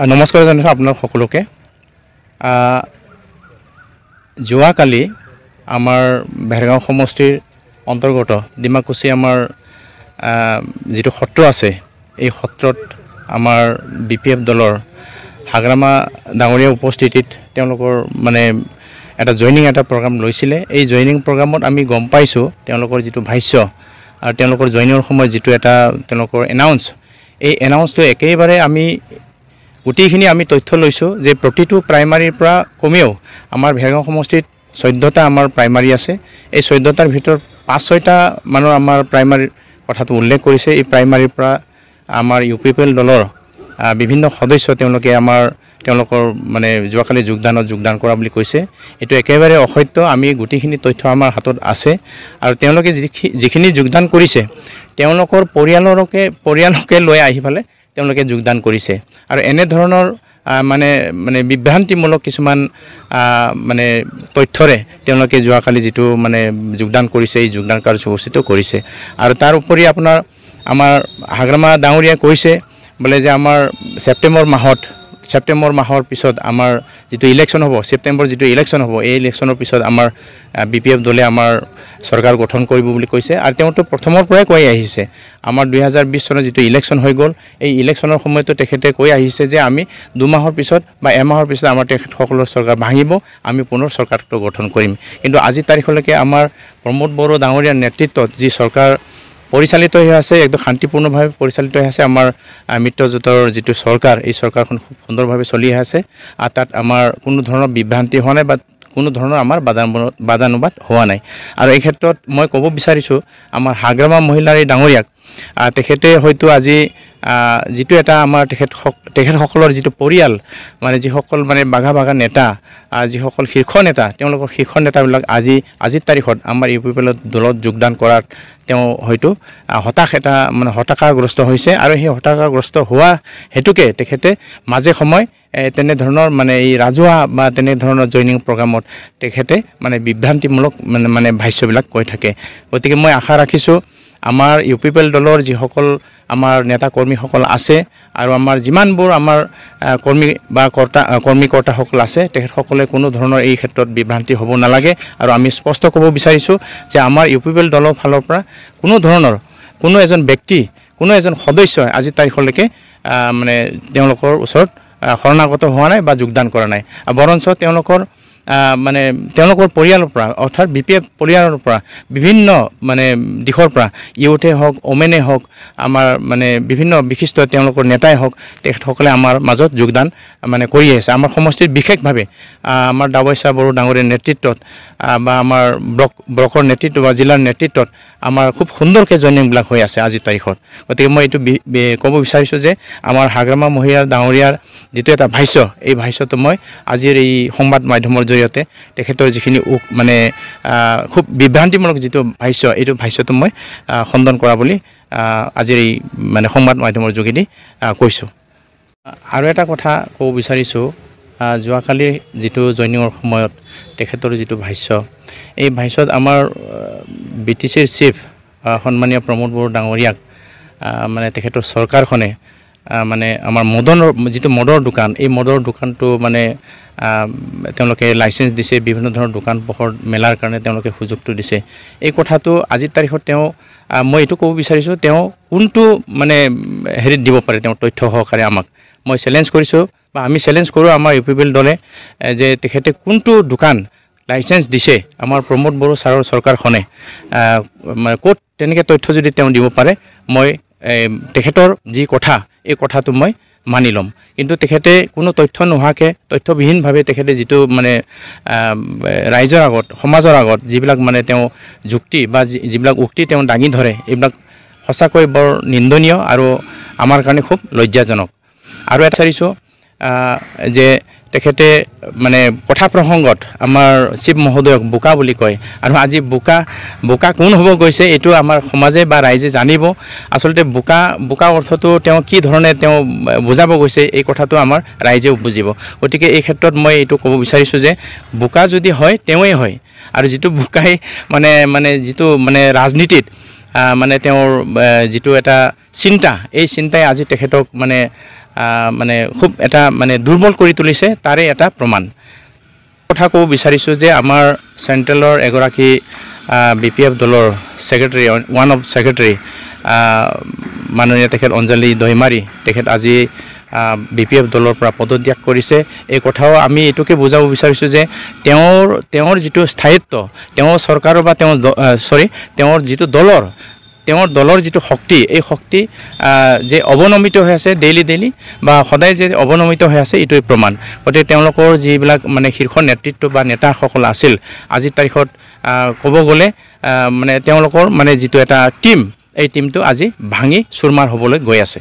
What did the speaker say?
নমস্কাৰ জনাইছোঁ আপোনাক সকলোকে। যোৱাকালি আমাৰ ভেৰগাঁও সমষ্টিৰ অন্তৰ্গত ডিমাকুচি আমাৰ যিটো সত্ৰ আছে, এই সত্ৰত আমাৰ BPF দলৰ হাগ্ৰামা ডাঙৰীয়া উপস্থিতিত তেওঁলোকৰ মানে এটা জইনিং এটা প্ৰগ্ৰাম লৈছিলে। এই জইনিং প্ৰগ্ৰামত আমি গম পাইছোঁ তেওঁলোকৰ যিটো ভাষ্য আৰু তেওঁলোকৰ জইনিঙৰ সময়ত যিটো এটা তেওঁলোকৰ এনাউন্স, এই এনাউন্সটো একেবাৰে আমি গোটেইখিনি আমি তথ্য লৈছোঁ যে প্ৰতিটো প্ৰাইমাৰীৰ পৰা কমেও আমাৰ ভেৰগাঁও সমষ্টিত 14টা আমাৰ প্ৰাইমাৰী আছে। এই 14টাৰ ভিতৰত 5-6টা মানৰ আমাৰ প্ৰাইমাৰীৰ কথাটো উল্লেখ কৰিছে। এই প্ৰাইমাৰীৰ পৰা আমাৰ UPPL দলৰ বিভিন্ন সদস্য তেওঁলোকৰ মানে যোৱাকালি যোগদান কৰা বুলি কৈছে। এইটো একেবাৰে অসত্য। আমি গোটেইখিনি তথ্য আমাৰ হাতত আছে আৰু তেওঁলোকে যিখিনি যোগদান কৰিছে তেওঁলোকৰ পৰিয়ালকে লৈ আহি পেলাই তেওঁলোকে যোগদান কৰিছে আৰু এনে ধৰণৰ মানে বিভ্ৰান্তিমূলক কিছুমান মানে তথ্যৰে তেওঁলোকে যোৱাকালি যিটো মানে যোগদান কৰিছে, এই যোগদান কাৰ্যসূচীটো কৰিছে। আৰু তাৰ উপৰি আপোনাৰ আমাৰ হাগ্ৰামা ডাঙৰীয়াই কৈছে বোলে যে আমাৰ ছেপ্টেম্বৰ মাহৰ পিছত আমাৰ যিটো ইলেকশ্যন হ'ব, ছেপ্টেম্বৰ যিটো ইলেকশ্যন হ'ব, এই ইলেকশ্যনৰ পিছত আমাৰ BPF দলে আমাৰ চৰকাৰ গঠন কৰিব বুলি কৈছে। আৰু তেওঁতো প্ৰথমৰ পৰাই কৈ আহিছে আমাৰ 2020 চনৰ যিটো ইলেকশ্যন হৈ গ'ল, এই ইলেকশ্যনৰ সময়তো তেখেতে কৈ আহিছে যে আমি 2 মাহৰ পিছত বা এমাহৰ পিছত আমাৰ তেখেতসকলৰ চৰকাৰ ভাঙিব, আমি পুনৰ চৰকাৰটো গঠন কৰিম। কিন্তু আজি তাৰিখলৈকে আমাৰ প্ৰমোদ বড়ো ডাঙৰীয়াৰ নেতৃত্বত যি চৰকাৰ পৰিচালিত হৈ আছে, একদম শান্তিপূৰ্ণভাৱে পৰিচালিত হৈ আছে। আমাৰ মিত্ৰজোঁটৰ যিটো চৰকাৰ, এই চৰকাৰখন খুব সুন্দৰভাৱে চলি আছে আৰু তাত আমাৰ কোনো ধৰণৰ বিভ্ৰান্তি হোৱা নাই বা কোনো ধৰণৰ আমাৰ বাদানুবাদ হোৱা নাই। আৰু এই ক্ষেত্ৰত মই ক'ব বিচাৰিছোঁ আমাৰ হাগ্ৰামা মহিলাৰ এই ডাঙৰীয়াক, তেখেতে হয়তো আজি যিটো এটা আমাৰ তেখেতসকলৰ যিটো পৰিয়াল, মানে যিসকল মানে বাঘা নেতা, যিসকল শীৰ্ষ নেতা, তেওঁলোকৰ শীৰ্ষ নেতাবিলাক আজিৰ তাৰিখত আমাৰ UPPL দলত যোগদান কৰাত তেওঁ হয়তো হতাশাগ্ৰস্ত হৈছে। আৰু সেই হতাশাগ্ৰস্ত হোৱা হেতুকে তেখেতে মাজে সময় তেনেধৰণৰ মানে এই ৰাজহুৱা বা তেনেধৰণৰ জইনিং প্ৰগ্ৰামত তেখেতে মানে বিভ্ৰান্তিমূলক মানে ভাষ্যবিলাক কৈ থাকে। গতিকে মই আশা ৰাখিছোঁ আমাৰ UPPL দলৰ যিসকল আমাৰ নেতা কৰ্মীসকল আছে আৰু আমাৰ যিমানবোৰ আমাৰ কৰ্মীকৰ্তাসকল আছে, তেখেতসকলে কোনো ধৰণৰ এই ক্ষেত্ৰত বিভ্ৰান্তি হ'ব নালাগে। আৰু আমি স্পষ্ট ক'ব বিচাৰিছোঁ যে আমাৰ UPPL দলৰ ফালৰ পৰা কোনো এজন ব্যক্তি, কোনো এজন সদস্যই আজি তাৰিখলৈকে মানে তেওঁলোকৰ ওচৰত শৰণাগত হোৱা নাই বা যোগদান কৰা নাই। বৰঞ্চ তেওঁলোকৰ পৰিয়ালৰ পৰা, অৰ্থাৎ BPF পৰিয়ালৰ পৰা বিভিন্ন মানে দিশৰ পৰা ইউথে হওক, ওমেনে হওক, আমাৰ মানে বিভিন্ন বিশিষ্ট তেওঁলোকৰ নেতাই হওক, তেখেতসকলে আমাৰ মাজত যোগদান মানে কৰি আছে। আমাৰ সমষ্টিত বিশেষভাৱে আমাৰ দাৱইচা বড়ো ডাঙৰীয়াৰ নেতৃত্বত বা আমাৰ ব্লকৰ নেতৃত্ব বা জিলাৰ নেতৃত্বত আমাৰ খুব সুন্দৰকৈ জইনিংবিলাক হৈ আছে আজিৰ তাৰিখত। গতিকে মই এইটো ক'ব বিচাৰিছোঁ যে আমাৰ হাগ্ৰামা মহিলাৰ ডাঙৰীয়াৰ যিটো এটা ভাষ্য, এই ভাষ্যটো মই আজিৰ এই সংবাদ মাধ্যমৰ জৰিয়তে তেখেতৰ যিখিনি মানে খুব বিভ্ৰান্তিমূলক যিটো ভাষ্য, এইটো ভাষ্যটো মই খণ্ডন কৰা বুলি আজিৰ এই মানে সংবাদ মাধ্যমৰ যোগেদি কৈছোঁ। আৰু এটা কথা ক'ব বিচাৰিছোঁ, যোৱাকালি যিটো জইনিঙৰ সময়ত তেখেতৰ যিটো ভাষ্য, এই ভাষ্যত আমাৰ BTCৰ চিফ সন্মানীয় প্ৰমোদ বড়ো ডাঙৰীয়াক মানে তেখেতৰ চৰকাৰখনে মানে আমাৰ যিটো মদৰ দোকান, এই মদৰ দোকানটো মানে তেওঁলোকে লাইচেঞ্চ দিছে, বিভিন্ন ধৰণৰ দোকান পোহৰ মেলাৰ কাৰণে তেওঁলোকে সুযোগটো দিছে। এই কথাটো আজিৰ তাৰিখত মই এইটো ক'ব বিচাৰিছোঁ, তেওঁ কোনটো মানে হেৰিত দিব পাৰে, তেওঁ তথ্য সহকাৰে আমাক মই চেলেঞ্জ কৰিছোঁ বা আমি চেলেঞ্জ কৰোঁ আমাৰ UPPL দলে যে তেখেতে কোনটো দোকান লাইচেঞ্চ দিছে আমাৰ প্ৰমোদ বড়ো ছাৰৰ চৰকাৰখনে, ক'ত তেনেকৈ তথ্য যদি তেওঁ দিব পাৰে, মই তেখেতৰ যি কথা, এই কথাটো মই মানি ল'ম। কিন্তু তেখেতে কোনো তথ্য নোহোৱাকৈ, তথ্যবিহীনভাৱে তেখেতে যিটো মানে ৰাইজৰ আগত, সমাজৰ আগত যিবিলাক মানে তেওঁ যুক্তি বা যিবিলাক উক্তি তেওঁ দাঙি ধৰে, এইবিলাক সঁচাকৈ বৰ নিন্দনীয় আৰু আমাৰ কাৰণে খুব লজ্জাজনক। আৰু এটা বিচাৰিছোঁ যে তেখেতে মানে কথা প্ৰসংগত আমাৰ চিফ মহোদয়ক বোকা বুলি কয়। আৰু আজি বোকা কোন হ'ব গৈছে, এইটো আমাৰ সমাজে বা ৰাইজে জানিব। আচলতে বোকা অৰ্থটো তেওঁ কি ধৰণে তেওঁ বুজাব গৈছে, এই কথাটো আমাৰ ৰাইজেও বুজিব। গতিকে এই ক্ষেত্ৰত মই এইটো ক'ব বিচাৰিছোঁ যে বোকা যদি হয়, তেওঁৱেই হয়। আৰু যিটো বোকাই মানে যিটো মানে ৰাজনীতিত মানে তেওঁৰ যিটো এটা চিন্তা, এই চিন্তাই আজি তেখেতক মানে মানে খুব এটা মানে দুৰ্বল কৰি তুলিছে তাৰে এটা প্ৰমাণ কথা ক'ব বিচাৰিছোঁ যে আমাৰ চেণ্ট্ৰেলৰ এগৰাকী BPF দলৰ ছেক্ৰেটাৰী ওৱান অফ ছেক্ৰেটাৰী মাননীয় তেখেত অঞ্জলি দৈমাৰী তেখেত আজি BPF দলৰ পৰা পদত্যাগ কৰিছে এই কথাও আমি এইটোকে বুজাব বিচাৰিছোঁ যে তেওঁৰ যিটো স্থায়িত্ব তেওঁৰ চৰকাৰৰ বা তেওঁৰ যিটো দলৰ যিটো শক্তি এই শক্তি যে অৱনমিত হৈ আছে ডেইলি বা সদায় যে অৱনমিত হৈ আছে এইটোৱে প্ৰমাণ গতিকে তেওঁলোকৰ যিবিলাক মানে শীৰ্ষ নেতৃত্ব বা নেতাসকল আছিল আজিৰ তাৰিখত ক'ব গ'লে মানে তেওঁলোকৰ মানে যিটো এটা টিম এই টিমটো আজি ভাঙি চুৰমাৰ হ'বলৈ গৈ আছে